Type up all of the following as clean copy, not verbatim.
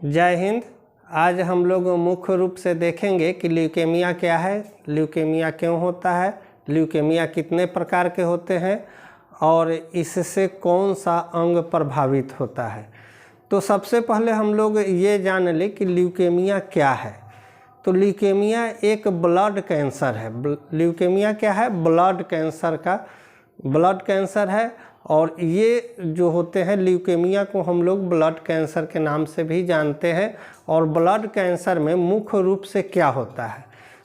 जय हिंद। आज हम लोग मुख्य रूप से देखेंगे कि ल्यूकेमिया क्या है, ल्यूकेमिया क्यों होता है, ल्यूकेमिया कितने प्रकार के होते हैं और इससे कौन सा अंग प्रभावित होता है। तो सबसे पहले हम लोग ये जान लें कि ल्यूकेमिया क्या है। तो ल्यूकेमिया एक ब्लड कैंसर है। ल्यूकेमिया क्या है? ब्लड कैंसर है। और ये जो होते हैं ल्यूकेमिया को हम लोग ब्लड कैंसर के नाम से भी जानते हैं। और ब्लड कैंसर में मुख्य रूप से क्या होता है,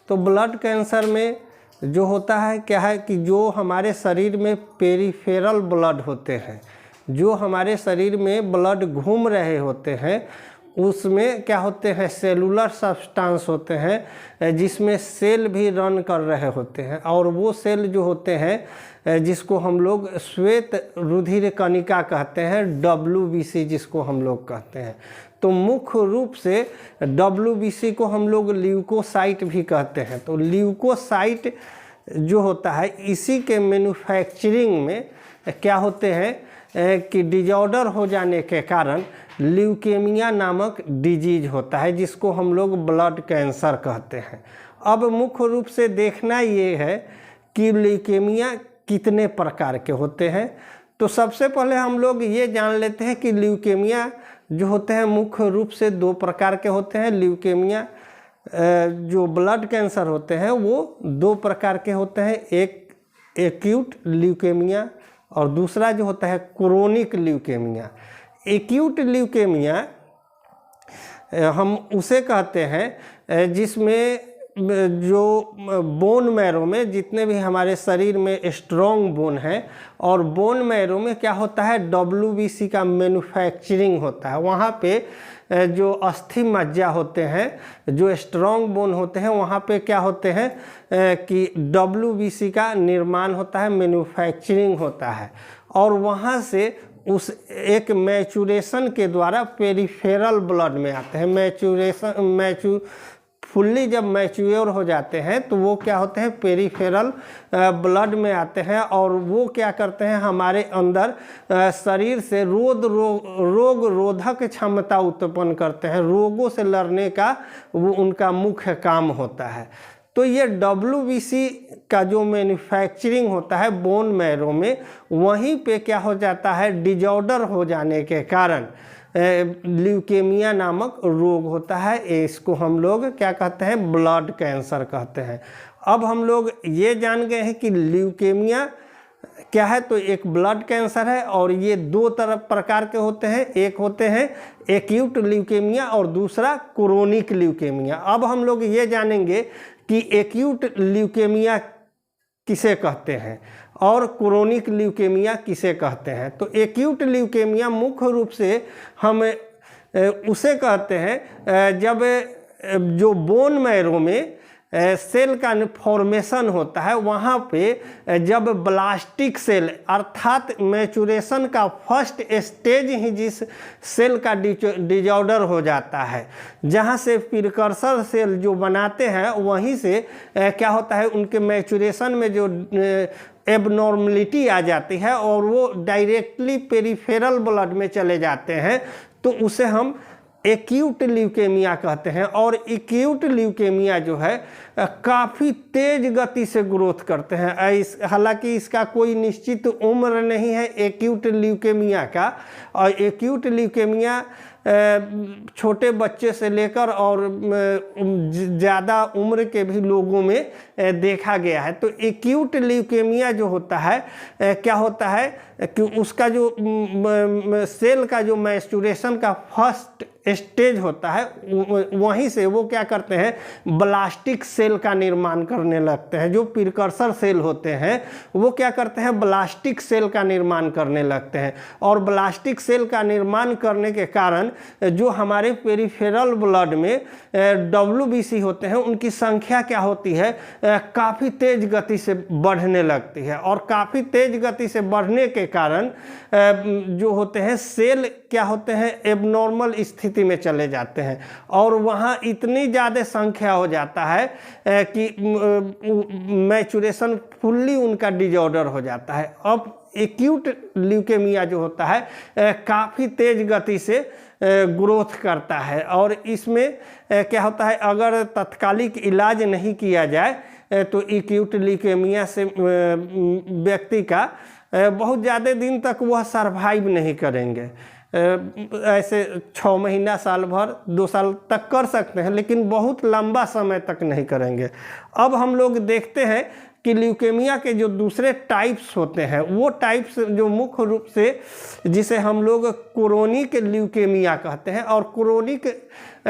तो ब्लड कैंसर में जो होता है क्या है कि जो हमारे शरीर में पेरिफेरल ब्लड होते हैं, जो हमारे शरीर में ब्लड घूम रहे होते हैं, उसमें क्या होते हैं, सेलुलर सब्सटेंस होते हैं जिसमें सेल भी रन कर रहे होते हैं। और वो सेल जो होते हैं जिसको हम लोग श्वेत रुधिर कणिका कहते हैं, WBC जिसको हम लोग कहते हैं। तो मुख्य रूप से WBC को हम लोग ल्यूकोसाइट भी कहते हैं। तो ल्यूकोसाइट जो होता है इसी के मैन्युफैक्चरिंग में क्या होते हैं कि डिजॉर्डर हो जाने के कारण ल्यूकेमिया नामक डिजीज होता है, जिसको हम लोग ब्लड कैंसर कहते हैं। अब मुख्य रूप से देखना ये है कि ल्यूकेमिया कितने प्रकार के होते हैं। तो सबसे पहले हम लोग ये जान लेते हैं कि ल्यूकेमिया जो होते हैं मुख्य रूप से दो प्रकार के होते हैं। ल्यूकेमिया जो ब्लड कैंसर होते हैं वो दो प्रकार के होते हैं, एक एक्यूट ल्यूकेमिया और दूसरा जो होता है क्रोनिक ल्यूकेमिया। एक्यूट ल्यूकेमिया हम उसे कहते हैं जिसमें जो बोन मैरो में जितने भी हमारे शरीर में स्ट्रॉन्ग बोन है और बोन मैरो में क्या होता है, WBC का मैन्युफैक्चरिंग होता है। वहाँ पे जो अस्थि मज्जा होते हैं, जो स्ट्रॉन्ग बोन होते हैं, वहाँ पे क्या होते हैं कि WBC का निर्माण होता है, मैन्युफैक्चरिंग होता है। और वहाँ से उस एक मैचुरेशन के द्वारा पेरिफेरल ब्लड में आते हैं। फुल्ली जब मैच्योर हो जाते हैं तो वो क्या होते हैं, पेरिफेरल ब्लड में आते हैं। और वो क्या करते हैं, हमारे अंदर शरीर से रोग रोधक क्षमता उत्पन्न करते हैं। रोगों से लड़ने का वो उनका मुख्य काम होता है। तो ये WBC का जो मैन्युफैक्चरिंग होता है बोन मैरो में, वहीं पे क्या हो जाता है, डिजॉर्डर हो जाने के कारण ल्यूकेमिया नामक रोग होता है। इसको हम लोग क्या कहते हैं, ब्लड कैंसर कहते हैं। अब हम लोग ये जान गए हैं कि ल्यूकेमिया क्या है, तो एक ब्लड कैंसर है और ये दो प्रकार के होते हैं। एक होते हैं एक्यूट ल्यूकेमिया और दूसरा क्रोनिक ल्यूकेमिया। अब हम लोग ये जानेंगे कि एक्यूट ल्यूकेमिया किसे कहते हैं और क्रोनिक ल्यूकेमिया किसे कहते हैं। तो एक्यूट ल्यूकेमिया मुख्य रूप से हम उसे कहते हैं जब जो बोन मैरो में सेल का फॉर्मेशन होता है, वहाँ पे जब ब्लास्टिक सेल अर्थात मैचुरेशन का फर्स्ट स्टेज ही जिस सेल का डिजॉर्डर हो जाता है, जहाँ से प्रिकर्सर सेल जो बनाते हैं वहीं से क्या होता है, उनके मैचुरेशन में जो एबनॉर्मलिटी आ जाती है और वो डायरेक्टली पेरिफेरल ब्लड में चले जाते हैं, तो उसे हम एक्यूट ल्यूकेमिया कहते हैं। और एक्यूट ल्यूकेमिया जो है काफ़ी तेज गति से ग्रोथ करते हैं। हालांकि इसका कोई निश्चित उम्र नहीं है एक्यूट ल्यूकेमिया का। और एक्यूट ल्यूकेमिया छोटे बच्चे से लेकर और ज़्यादा उम्र के भी लोगों में देखा गया है। तो एक्यूट ल्यूकेमिया जो होता है क्या होता है कि उसका जो सेल का जो मैचुरेशन का फर्स्ट स्टेज होता है, वहीं से वो क्या करते हैं, ब्लास्टिक सेल का निर्माण करने लगते हैं। जो प्रिकर्सर सेल होते हैं वो क्या करते हैं, ब्लास्टिक सेल का निर्माण करने लगते हैं। और ब्लास्टिक सेल का निर्माण करने के कारण जो हमारे पेरिफेरल ब्लड में WBC होते हैं उनकी संख्या क्या होती है, काफ़ी तेज गति से बढ़ने लगती है। और काफ़ी तेज गति से बढ़ने के कारण जो होते हैं सेल क्या होते हैं, एबनॉर्मल स्थिति में चले जाते हैं। और वहाँ इतनी ज़्यादा संख्या हो जाता है कि मैचुरेशन फुल्ली उनका डिजॉर्डर हो जाता है। अब एक्यूट ल्यूकेमिया जो होता है काफ़ी तेज गति से ग्रोथ करता है, और इसमें क्या होता है, अगर तत्कालिक इलाज नहीं किया जाए तो एक्यूट ल्यूकेमिया से व्यक्ति का बहुत ज़्यादा दिन तक वह सरवाइव नहीं करेंगे। ऐसे 6 महीना, साल भर, 2 साल तक कर सकते हैं, लेकिन बहुत लंबा समय तक नहीं करेंगे। अब हम लोग देखते हैं कि ल्यूकेमिया के जो दूसरे टाइप्स होते हैं, वो टाइप्स जो मुख्य रूप से जिसे हम लोग क्रोनिक ल्यूकेमिया कहते हैं, और क्रोनिक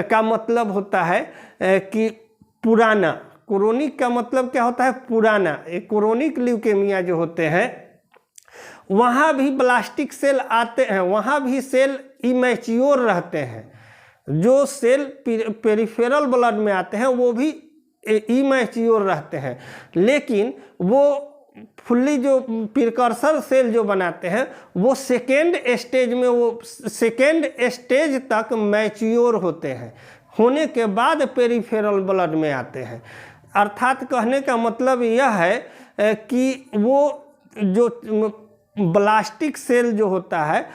का मतलब होता है कि पुराना। क्रोनिक का मतलब क्या होता है? पुराना। एक क्रोनिक ल्यूकेमिया जो होते हैं वहाँ भी ब्लास्टिक सेल आते हैं, वहाँ भी सेल इमैच्योर रहते हैं। जो सेल पेरिफेरल ब्लड में आते हैं वो भी इमैच्योर रहते हैं, लेकिन वो फुल्ली जो प्रिकर्सर सेल जो बनाते हैं वो सेकेंड स्टेज में, वो सेकेंड स्टेज तक मैच्योर होते हैं, होने के बाद पेरिफेरल ब्लड में आते हैं। अर्थात कहने का मतलब यह है कि वो जो ब्लास्टिक सेल जो होता है,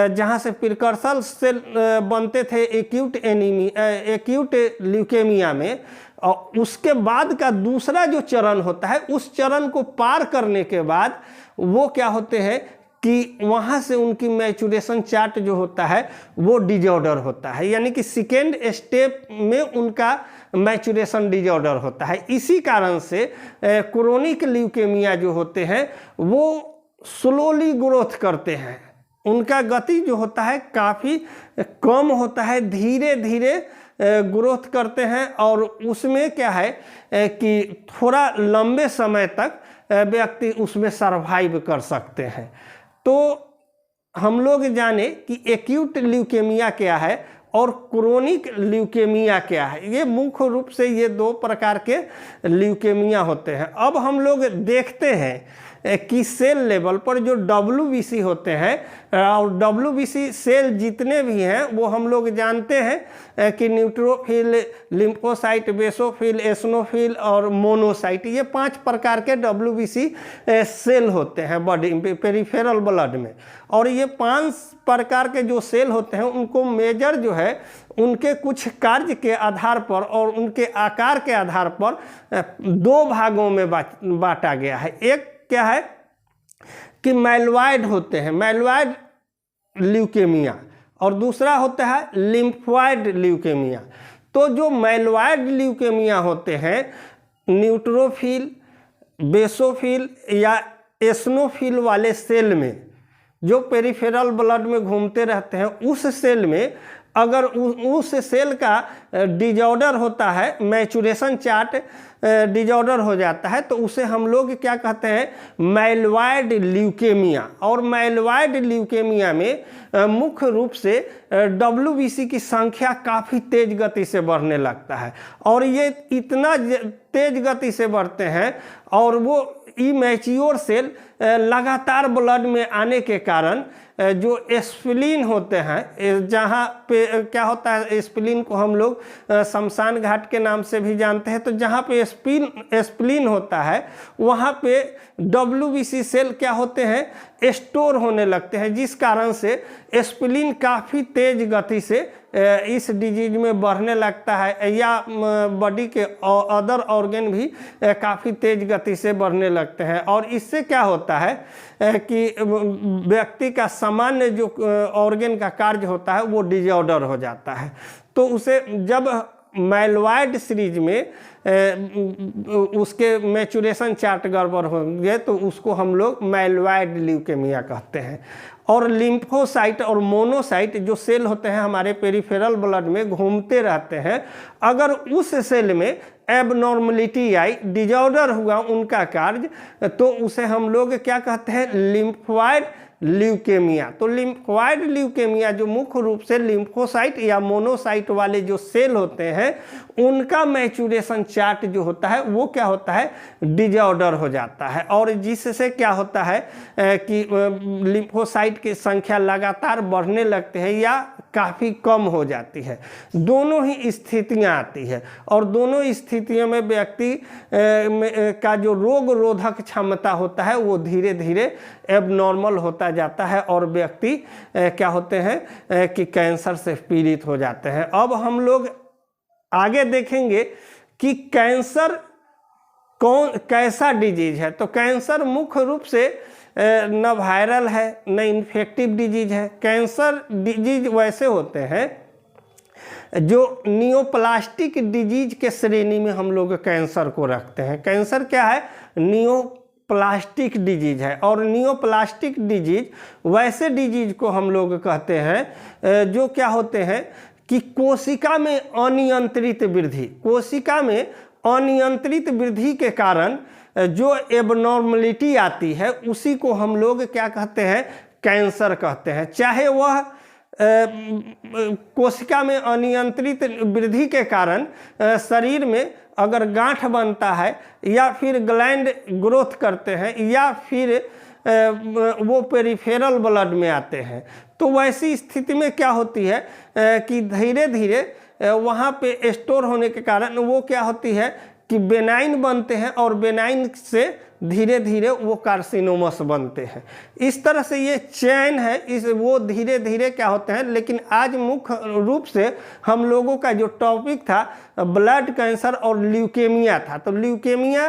जहाँ से प्रिकर्सर सेल बनते थे एक्यूट ल्यूकेमिया में, और उसके बाद का दूसरा जो चरण होता है, उस चरण को पार करने के बाद वो क्या होते हैं कि वहाँ से उनकी मैचुरेशन चार्ट जो होता है वो डिजॉर्डर होता है, यानी कि सेकेंड स्टेप में उनका मैचुरेशन डिजॉर्डर होता है। इसी कारण से क्रोनिक ल्यूकेमिया जो होते हैं वो स्लोली ग्रोथ करते हैं, उनका गति जो होता है काफ़ी कम होता है, धीरे धीरे ग्रोथ करते हैं, और उसमें क्या है कि थोड़ा लंबे समय तक व्यक्ति उसमें सरवाइव कर सकते हैं। तो हम लोग जाने कि एक्यूट ल्यूकेमिया क्या है और क्रोनिक ल्यूकेमिया क्या है। ये मुख्य रूप से ये 2 प्रकार के ल्यूकेमिया होते हैं। अब हम लोग देखते हैं कि सेल लेवल पर जो WBC होते हैं, और WBC सेल जितने भी हैं वो हम लोग जानते हैं कि न्यूट्रोफिल, लिम्फोसाइट, बेसोफिल, एसनोफिल और मोनोसाइट, ये 5 प्रकार के WBC सेल होते हैं बॉडी पेरिफेरल ब्लड में। और ये 5 प्रकार के जो सेल होते हैं उनको मेजर जो है उनके कुछ कार्य के आधार पर और उनके आकार के आधार पर 2 भागों में बांटा गया है। एक क्या है कि माइलॉइड होते हैं, माइलॉइड ल्यूकेमिया, और दूसरा होता है लिम्फॉइड ल्यूकेमिया। तो जो माइलॉइड ल्यूकेमिया होते हैं, न्यूट्रोफिल, बेसोफिल या एसनोफिल वाले सेल में, जो पेरिफेरल ब्लड में घूमते रहते हैं, उस सेल में अगर उस सेल का डिजॉर्डर होता है, मैचुरेशन चार्ट डिजॉर्डर हो जाता है, तो उसे हम लोग क्या कहते हैं? Myeloid leukaemia. और माइलॉइड ल्यूकेमिया में मुख्य रूप से WBC की संख्या काफ़ी तेज गति से बढ़ने लगता है, और ये इतना तेज गति से बढ़ते हैं, और वो इमैच्योर सेल लगातार ब्लड में आने के कारण जो स्प्लीन होते हैं, जहाँ पे क्या होता है, स्प्लीन को हम लोग शमशान घाट के नाम से भी जानते हैं, तो जहाँ पे स्प्लीन होता है वहाँ पे WBC सेल क्या होते हैं? स्टोर होने लगते हैं, जिस कारण से स्प्लीन काफ़ी तेज गति से इस डिजीज में बढ़ने लगता है, या बॉडी के अदर ऑर्गन भी काफ़ी तेज गति से बढ़ने लगते हैं। और इससे क्या होता है कि व्यक्ति का सामान्य जो ऑर्गन का कार्य होता है वो डिजॉर्डर हो जाता है। तो उसे जब माइलॉइड सीरीज में उसके मैचुरेशन चार्ट गड़बड़ होंगे तो उसको हम लोग माइलॉइड ल्यूकेमिया कहते हैं। और लिम्फोसाइट और मोनोसाइट जो सेल होते हैं हमारे पेरिफेरल ब्लड में घूमते रहते हैं, अगर उस सेल में एबनॉर्मलिटी आई, डिजॉर्डर हुआ उनका कार्य, तो उसे हम लोग क्या कहते हैं? Lymphoid leukaemia. तो लिम्फॉइड ल्यूकेमिया जो मुख्य रूप से लिम्फोसाइट या मोनोसाइट वाले जो सेल होते हैं उनका मैचुरेशन चार्ट जो होता है वो क्या होता है? डिजॉर्डर हो जाता है, और जिससे क्या होता है कि लिम्फोसाइट की संख्या लगातार बढ़ने लगते हैं या काफ़ी कम हो जाती है। दोनों ही स्थितियां आती है और दोनों स्थितियों में व्यक्ति का जो रोग रोधक क्षमता होता है वो धीरे धीरे एबनॉर्मल होता जाता है और व्यक्ति क्या होते हैं कि कैंसर से पीड़ित हो जाते हैं। अब हम लोग आगे देखेंगे कि कैंसर कैसा डिजीज है। तो कैंसर मुख्य रूप से न वायरल है न इन्फेक्टिव डिजीज है। कैंसर डिजीज वैसे होते हैं जो नियोप्लास्टिक डिजीज के श्रेणी में हम लोग कैंसर को रखते हैं। कैंसर क्या है? नियोप्लास्टिक डिजीज है और नियोप्लास्टिक डिजीज वैसे डिजीज को हम लोग कहते हैं जो क्या होते हैं कि कोशिका में अनियंत्रित वृद्धि, कोशिका में अनियंत्रित वृद्धि के कारण जो एबनॉर्मलिटी आती है उसी को हम लोग क्या कहते हैं? कैंसर कहते हैं। चाहे वह कोशिका में अनियंत्रित वृद्धि के कारण शरीर में अगर गांठ बनता है या फिर ग्लैंड ग्रोथ करते हैं या फिर वो पेरिफेरल ब्लड में आते हैं, तो वैसी स्थिति में क्या होती है कि धीरे धीरे वहाँ पे स्टोर होने के कारण वो क्या होती है कि बेनाइन बनते हैं और बेनाइन से धीरे धीरे वो कार्सिनोमस बनते हैं। इस तरह से ये चैन है, इस वो धीरे धीरे क्या होते हैं। लेकिन आज मुख्य रूप से हम लोगों का जो टॉपिक था ब्लड कैंसर और ल्यूकेमिया था। तो ल्यूकेमिया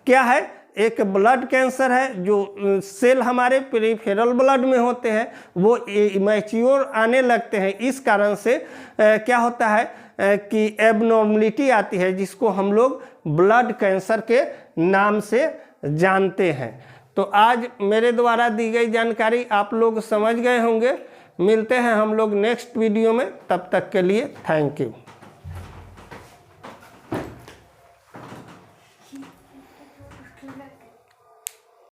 क्या है? एक ब्लड कैंसर है जो सेल हमारे पेरिफेरल ब्लड में होते हैं, वो मैच्योर आने लगते हैं। इस कारण से क्या होता है कि एबनॉर्मलिटी आती है जिसको हम लोग ब्लड कैंसर के नाम से जानते हैं। तो आज मेरे द्वारा दी गई जानकारी आप लोग समझ गए होंगे। मिलते हैं हम लोग नेक्स्ट वीडियो में, तब तक के लिए थैंक यू।